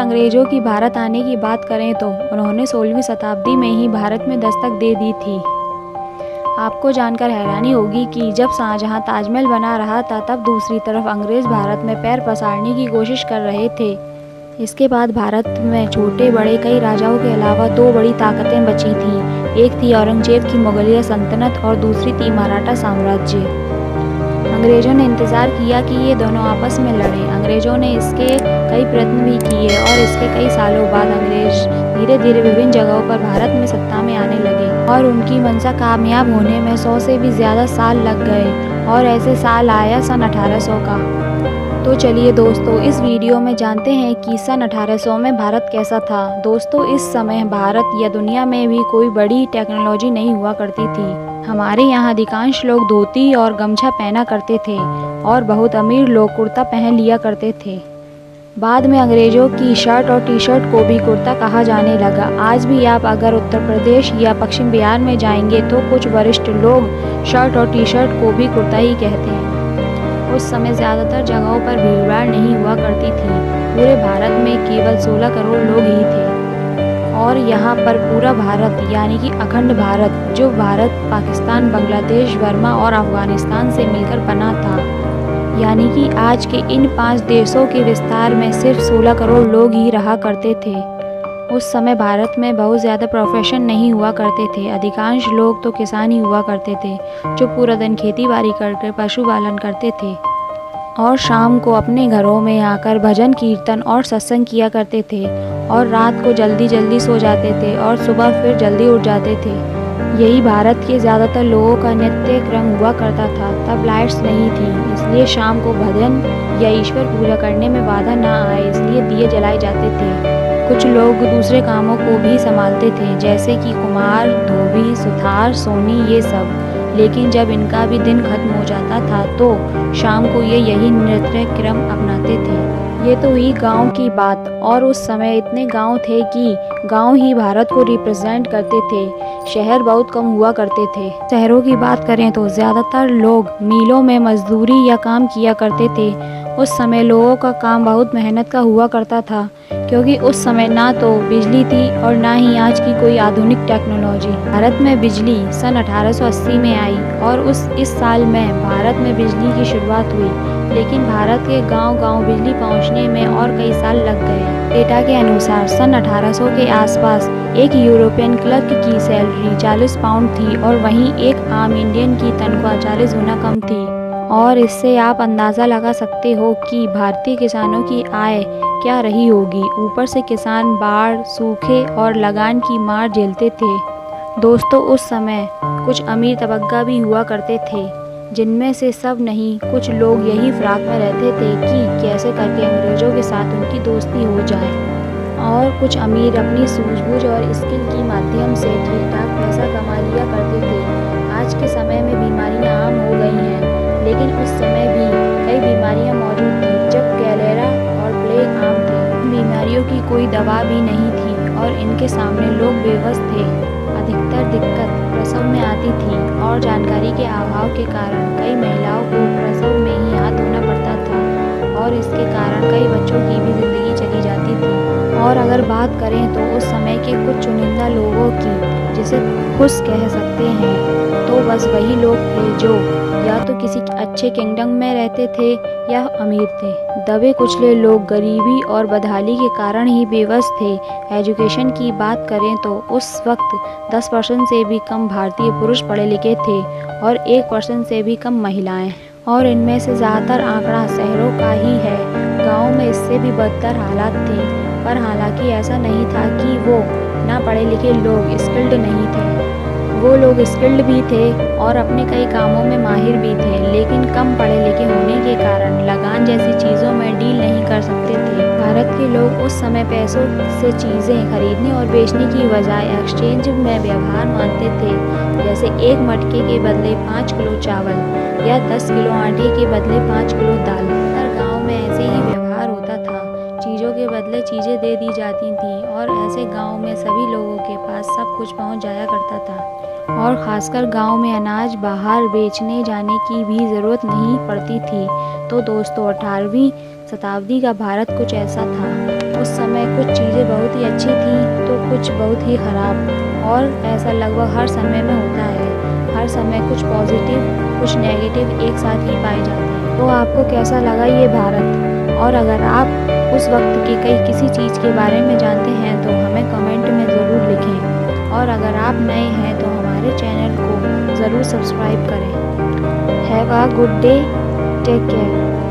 अंग्रेज़ों की भारत आने की बात करें तो उन्होंने 16वीं शताब्दी में ही भारत में दस्तक दे दी थी। आपको जानकर हैरानी होगी कि जब शाहजहां ताजमहल बना रहा था तब दूसरी तरफ अंग्रेज़ भारत में पैर पसारने की कोशिश कर रहे थे। इसके बाद भारत में छोटे बड़े कई राजाओं के अलावा दो बड़ी ताकतें बची थीं। एक थी औरंगजेब की मुगलिया सल्तनत और दूसरी थी मराठा साम्राज्य। अंग्रेज़ों ने इंतज़ार किया कि ये दोनों आपस में लड़ें। अंग्रेज़ों ने इसके कई प्रयत्न भी किए और इसके कई सालों बाद अंग्रेज़ धीरे धीरे विभिन्न जगहों पर भारत में सत्ता में आने लगे और उनकी मंशा कामयाब होने में 100 से भी ज़्यादा साल लग गए और ऐसे साल आया सन 1800 का। तो चलिए दोस्तों, इस वीडियो में जानते हैं कि सन 1800 में भारत कैसा था। दोस्तों, इस समय भारत या दुनिया में भी कोई बड़ी टेक्नोलॉजी नहीं हुआ करती थी। हमारे यहाँ अधिकांश लोग धोती और गमछा पहना करते थे और बहुत अमीर लोग कुर्ता पहन लिया करते थे। बाद में अंग्रेज़ों की शर्ट और टी शर्ट को भी कुर्ता कहा जाने लगा। आज भी आप अगर उत्तर प्रदेश या पश्चिम बिहार में जाएंगे तो कुछ वरिष्ठ लोग शर्ट और टी शर्ट को भी कुर्ता ही कहते हैं। उस समय ज़्यादातर जगहों पर भीड़भाड़ नहीं हुआ करती थी। पूरे भारत में केवल 16 करोड़ लोग ही थे और यहाँ पर पूरा भारत यानी कि अखंड भारत, जो भारत पाकिस्तान, बांग्लादेश, बर्मा और अफगानिस्तान से मिलकर बना था, यानी कि आज के इन 5 देशों के विस्तार में सिर्फ 16 करोड़ लोग ही रहा करते थे। उस समय भारत में बहुत ज़्यादा प्रोफेशन नहीं हुआ करते थे। अधिकांश लोग तो किसान ही हुआ करते थे जो पूरा दिन खेती बाड़ी करके पशुपालन करते थे और शाम को अपने घरों में आकर भजन कीर्तन और सत्संग किया करते थे और रात को जल्दी जल्दी सो जाते थे और सुबह फिर जल्दी उठ जाते थे। यही भारत के ज़्यादातर लोगों का नित्य क्रम हुआ करता था। तब लाइट्स नहीं थी, इसलिए शाम को भजन या ईश्वर पूजा करने में बाधा ना आए इसलिए दिए जलाए जाते थे। कुछ लोग दूसरे कामों को भी संभालते थे जैसे कि कुम्हार, धोबी, सुथार, सोनी, ये सब। लेकिन जब इनका भी दिन खत्म हो जाता था तो शाम को ये यही नृत्य क्रम अपनाते थे। ये तो हुई गांव की बात और उस समय इतने गांव थे कि गांव ही भारत को रिप्रेजेंट करते थे। शहर बहुत कम हुआ करते थे। शहरों की बात करें तो ज़्यादातर लोग मिलों में मजदूरी या काम किया करते थे। उस समय लोगों का काम बहुत मेहनत का हुआ करता था क्योंकि उस समय ना तो बिजली थी और ना ही आज की कोई आधुनिक टेक्नोलॉजी। भारत में बिजली सन 1880 में आई और इस साल में भारत में बिजली की शुरुआत हुई, लेकिन भारत के गांव-गांव बिजली पहुंचने में और कई साल लग गए। डेटा के अनुसार सन 1800 के आसपास एक यूरोपियन क्लर्क की सैलरी 40 पाउंड थी और वहीं एक आम इंडियन की तनख्वाह 40 गुना कम थी। और इससे आप अंदाज़ा लगा सकते हो कि भारतीय किसानों की आय क्या रही होगी। ऊपर से किसान बाढ़, सूखे और लगान की मार झेलते थे। दोस्तों, उस समय कुछ अमीर तबका भी हुआ करते थे, जिनमें से सब नहीं, कुछ लोग यही फिराक में रहते थे कि कैसे करके अंग्रेज़ों के साथ उनकी दोस्ती हो जाए। और कुछ अमीर अपनी सूझबूझ और स्किल के माध्यम से ठीक ठाक पैसा कमा लिया करते थे। आज के समय में बीमारियां आम हो गई हैं, लेकिन उस समय भी कई बीमारियां मौजूद थी जब कॉलेरा और प्लेग आम थे। इन बीमारियों की कोई दवा भी नहीं थी और इनके सामने लोग बेबस थे। अधिकतर दिक्कत प्रसव में आती थी और जानकारी के अभाव के कारण कई महिलाओं को प्रसव में ही हाथ धोना पड़ता था और इसके कारण कई बच्चों की भी ज़िंदगी चली जाती थी। और अगर बात करें तो उस समय के कुछ चुनिंदा लोगों की, जिसे खुश कह सकते हैं, तो बस वही लोग थे जो या तो किसी अच्छे किंगडम में रहते थे या अमीर थे। दबे कुचले लोग गरीबी और बदहाली के कारण ही बेबस थे। एजुकेशन की बात करें तो उस वक्त 10% से भी कम भारतीय पुरुष पढ़े लिखे थे और 1% से भी कम महिलाएं। और इनमें से ज़्यादातर आंकड़ा शहरों का ही है। गाँव में इससे भी बदतर हालात थे, पर हालांकि ऐसा नहीं था कि वो ना पढ़े लिखे लोग स्किल्ड नहीं थे। वो लोग स्किल्ड भी थे और अपने कई कामों में माहिर भी थे, लेकिन कम पढ़े लिखे होने के कारण लगान जैसी चीज़ों में डील नहीं कर सकते थे। भारत के लोग उस समय पैसों से चीज़ें खरीदने और बेचने की बजाय एक्सचेंज में व्यवहार मानते थे, जैसे एक मटके के बदले 5 किलो चावल या 10 किलो आटे के बदले 5 किलो दाल। हर गाँव में ऐसे ही व्यवहार होता था। चीज़ों के बदले चीज़ें दे दी जाती थीं और ऐसे गांव में सभी लोगों के पास सब कुछ पहुंच जाया करता था और ख़ासकर गांव में अनाज बाहर बेचने जाने की भी ज़रूरत नहीं पड़ती थी। तो दोस्तों, 18वीं शताब्दी का भारत कुछ ऐसा था। उस समय कुछ चीज़ें बहुत ही अच्छी थी तो कुछ बहुत ही ख़राब, और ऐसा लगभग हर समय में होता है। हर समय कुछ पॉजिटिव कुछ नेगेटिव एक साथ ही पाए जाते हैं। तो आपको कैसा लगा ये भारत? और अगर आप उस वक्त की किसी चीज़ के बारे में जानते हैं तो हमें कमेंट में ज़रूर लिखें, और अगर आप नए हैं तो हमारे चैनल को ज़रूर सब्सक्राइब करें। Have a good day, take care.